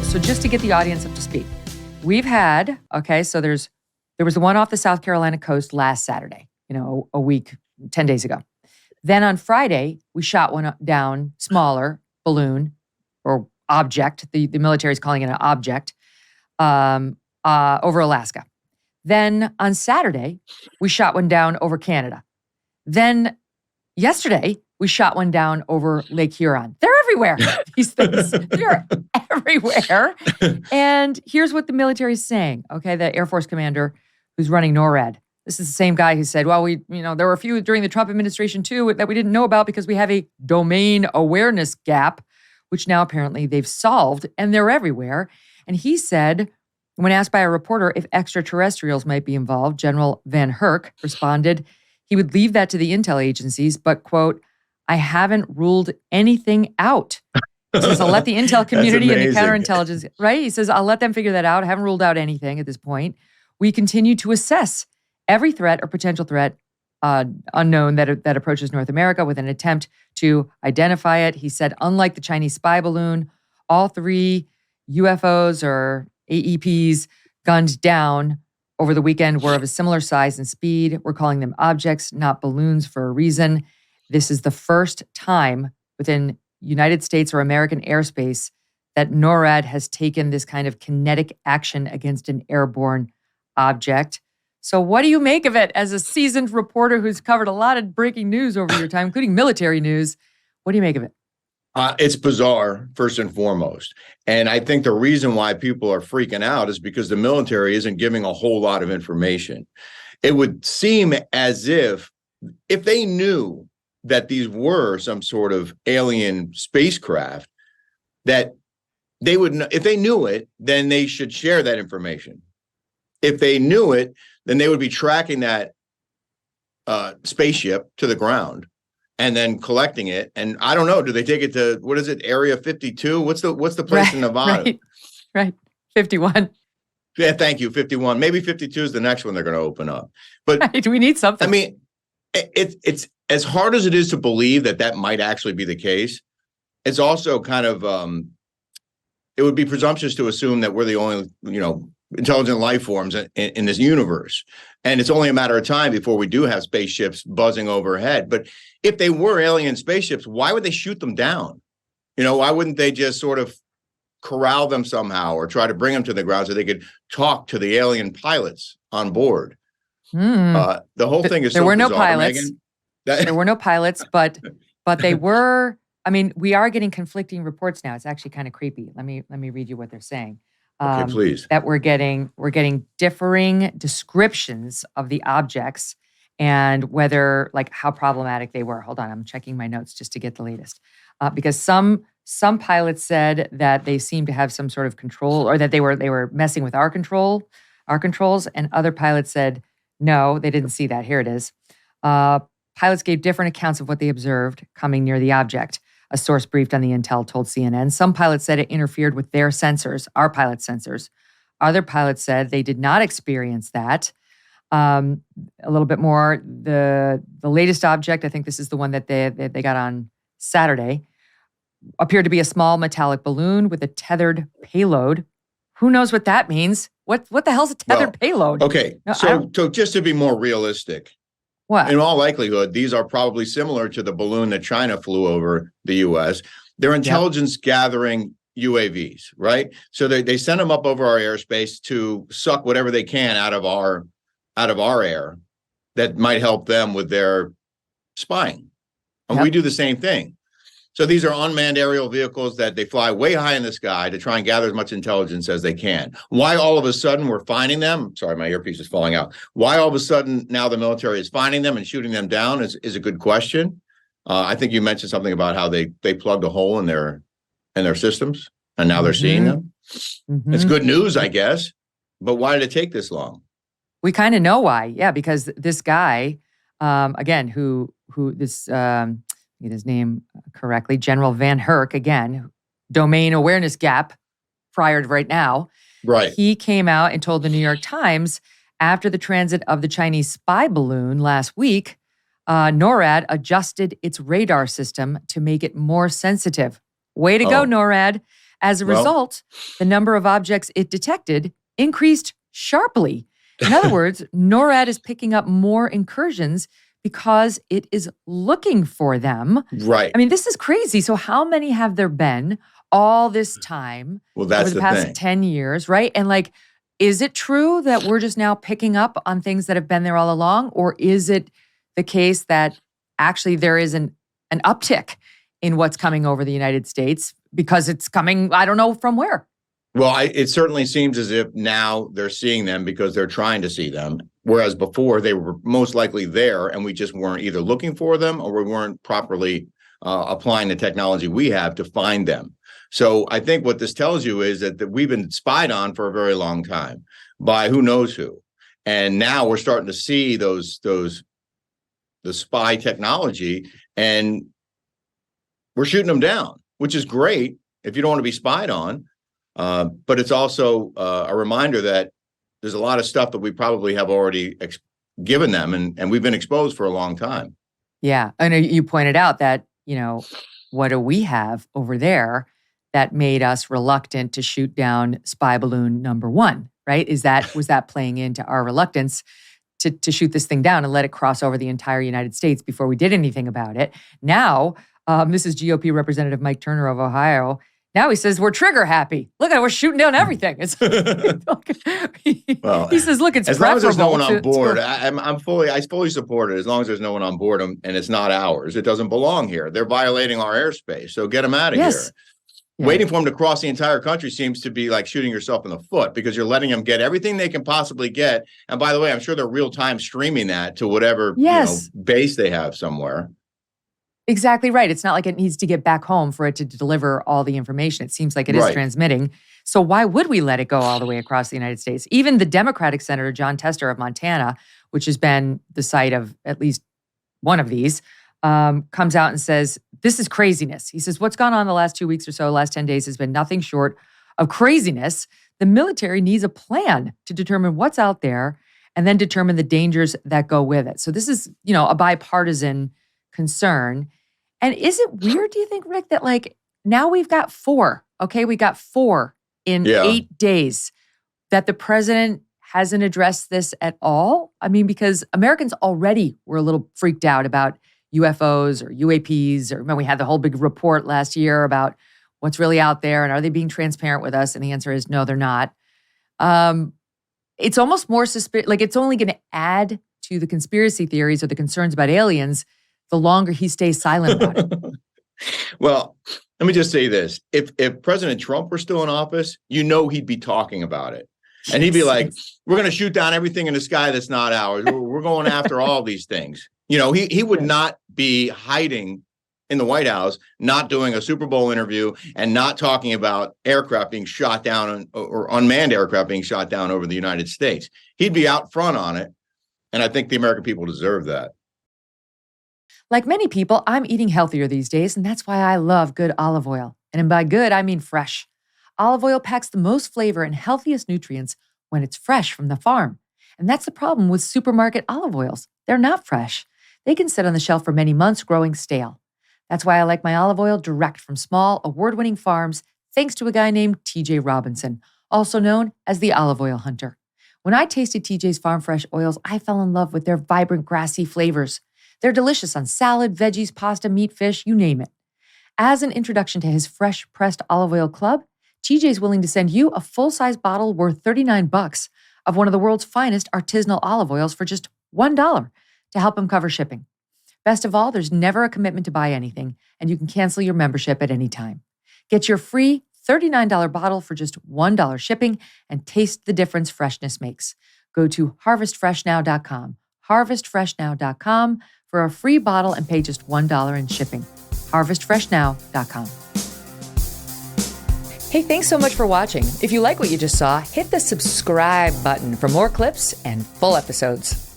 So just to get the audience up to speed, we've had, so there was the one off the South Carolina coast last Saturday, a week, 10 days ago. Then on Friday, we shot one down, smaller balloon or object. The military is calling it an object over Alaska. Then on Saturday, we shot one down over Canada. Then yesterday, we shot one down over Lake Huron. They're everywhere, these things. They're everywhere. And here's what the military is saying, the Air Force commander who's running NORAD. This is the same guy who said, well, there were a few during the Trump administration too that we didn't know about because we have a domain awareness gap, which now apparently they've solved, and they're everywhere. And he said, when asked by a reporter if extraterrestrials might be involved, General Van Herk responded he would leave that to the intel agencies, but, quote, I haven't ruled anything out. He says, I'll let the intel community and the counterintelligence, right? He says, I'll let them figure that out. I haven't ruled out anything at this point. We continue to assess every threat or potential threat unknown that approaches North America with an attempt to identify it. He said, unlike the Chinese spy balloon, all three UFOs or AEPs gunned down over the weekend were of a similar size and speed. We're calling them objects, not balloons, for a reason. This is the first time within United States or American airspace that NORAD has taken this kind of kinetic action against an airborne object. So what do you make of it as a seasoned reporter who's covered a lot of breaking news over your time, including military news? What do you make of it? It's bizarre, first and foremost. And I think the reason why people are freaking out is because the military isn't giving a whole lot of information. It would seem as if they knew that these were some sort of alien spacecraft, that they would, if they knew it, then they should share that information. If they knew it, then they would be tracking that spaceship to the ground and then collecting it. And I don't know, do they take it to, what is it, Area 52? What's the place in Nevada? Right. 51. Yeah, thank you, 51. Maybe 52 is the next one they're going to open up. But right, we need something. I mean, it's as hard as it is to believe that might actually be the case. It's also kind of, it would be presumptuous to assume that we're the only, intelligent life forms in this universe. And it's only a matter of time before we do have spaceships buzzing overhead. But if they were alien spaceships, why would they shoot them down? Why wouldn't they just sort of corral them somehow or try to bring them to the ground so they could talk to the alien pilots on board? The whole thing is there so were no bizarre, pilots. There were no pilots, but they were. I mean, we are getting conflicting reports now. It's actually kind of creepy. Let me read you what they're saying. Okay, please. That we're getting differing descriptions of the objects and whether, like, how problematic they were. Hold on, I'm checking my notes just to get the latest. Because some pilots said that they seemed to have some sort of control, or that they were messing with our controls, and other pilots said no, they didn't see that. Here it is. Pilots gave different accounts of what they observed coming near the object. A source briefed on the intel told CNN. Some pilots said it interfered with their sensors, our pilot sensors. Other pilots said they did not experience that. A little bit more, the latest object, I think this is the one that they got on Saturday, appeared to be a small metallic balloon with a tethered payload. Who knows what that means? What the hell's a tethered payload? Okay, so just to be more realistic, what? In all likelihood, these are probably similar to the balloon that China flew over the U.S. They're intelligence gathering UAVs, right? So they send them up over our airspace to suck whatever they can out of our air that might help them with their spying. And we do the same thing. So these are unmanned aerial vehicles that they fly way high in the sky to try and gather as much intelligence as they can. Why all of a sudden we're finding them? Sorry, my earpiece is falling out. Why all of a sudden now the military is finding them and shooting them down is a good question. I think you mentioned something about how they plugged a hole in their systems and now they're seeing them. Mm-hmm. It's good news, I guess. But why did it take this long? We kind of know why. Yeah, because this guy, again, who this. Get his name correctly, General Van Herk, again, domain awareness gap prior to right now. Right. He came out and told the New York Times after the transit of the Chinese spy balloon last week, NORAD adjusted its radar system to make it more sensitive. Way to go, NORAD. As a Well- result, the number of objects it detected increased sharply. In other words, NORAD is picking up more incursions because it is looking for them. Right. I mean, this is crazy. So how many have there been all this time Well, that's over the the past thing. 10 years, right? And like, is it true that we're just now picking up on things that have been there all along? Or is it the case that actually there is an uptick in what's coming over the United States because it's coming, I don't know from where? Well, it certainly seems as if now they're seeing them because they're trying to see them. Whereas before they were most likely there and we just weren't either looking for them or we weren't properly applying the technology we have to find them. So I think what this tells you is that we've been spied on for a very long time by who knows who. And now we're starting to see the spy technology and we're shooting them down, which is great if you don't want to be spied on. But it's also a reminder that there's a lot of stuff that we probably have already given them and we've been exposed for a long time. Yeah. I know you pointed out that, what do we have over there that made us reluctant to shoot down spy balloon number 1, right? Was that playing into our reluctance to shoot this thing down and let it cross over the entire United States before we did anything about it? Now, this is GOP Representative Mike Turner of Ohio. Now he says we're trigger happy. Look at it, we're shooting down everything. He says, look, it's as long as there's no one on preferable board. I fully support it. As long as there's no one on board and it's not ours, it doesn't belong here. They're violating our airspace, so get them out of here. Yeah. Waiting for them to cross the entire country seems to be like shooting yourself in the foot because you're letting them get everything they can possibly get. And by the way, I'm sure they're real time streaming that to whatever base they have somewhere. Exactly right. It's not like it needs to get back home for it to deliver all the information. It seems like it is transmitting. So why would we let it go all the way across the United States? Even the Democratic Senator, John Tester of Montana, which has been the site of at least one of these, comes out and says, this is craziness. He says, what's gone on the last 2 weeks or so, last 10 days has been nothing short of craziness. The military needs a plan to determine what's out there and then determine the dangers that go with it. So this is, a bipartisan concern. And is it weird, do you think, Rick, that like now we've got 4, okay? We got 4 in 8 days that the president hasn't addressed this at all? I mean, because Americans already were a little freaked out about UFOs or UAPs, or when we had the whole big report last year about what's really out there and are they being transparent with us? And the answer is no, they're not. It's almost more like it's only going to add to the conspiracy theories or the concerns about aliens the longer he stays silent about it. Well, let me just say this. If President Trump were still in office, he'd be talking about it. And he'd be like, we're going to shoot down everything in the sky that's not ours. We're going after all these things. He would not be hiding in the White House, not doing a Super Bowl interview and not talking about aircraft being shot down or unmanned aircraft being shot down over the United States. He'd be out front on it. And I think the American people deserve that. Like many people, I'm eating healthier these days, and that's why I love good olive oil. And by good, I mean fresh. Olive oil packs the most flavor and healthiest nutrients when it's fresh from the farm. And that's the problem with supermarket olive oils. They're not fresh. They can sit on the shelf for many months growing stale. That's why I like my olive oil direct from small, award-winning farms, thanks to a guy named TJ Robinson, also known as the Olive Oil Hunter. When I tasted TJ's Farm Fresh oils, I fell in love with their vibrant, grassy flavors. They're delicious on salad, veggies, pasta, meat, fish, you name it. As an introduction to his fresh pressed olive oil club, TJ's willing to send you a full-size bottle worth $39 of one of the world's finest artisanal olive oils for just $1 to help him cover shipping. Best of all, there's never a commitment to buy anything, and you can cancel your membership at any time. Get your free $39 bottle for just $1 shipping and taste the difference freshness makes. Go to harvestfreshnow.com, harvestfreshnow.com for a free bottle and pay just $1 in shipping. harvestfreshnow.com. Hey, thanks so much for watching. If you like what you just saw, hit the subscribe button for more clips and full episodes.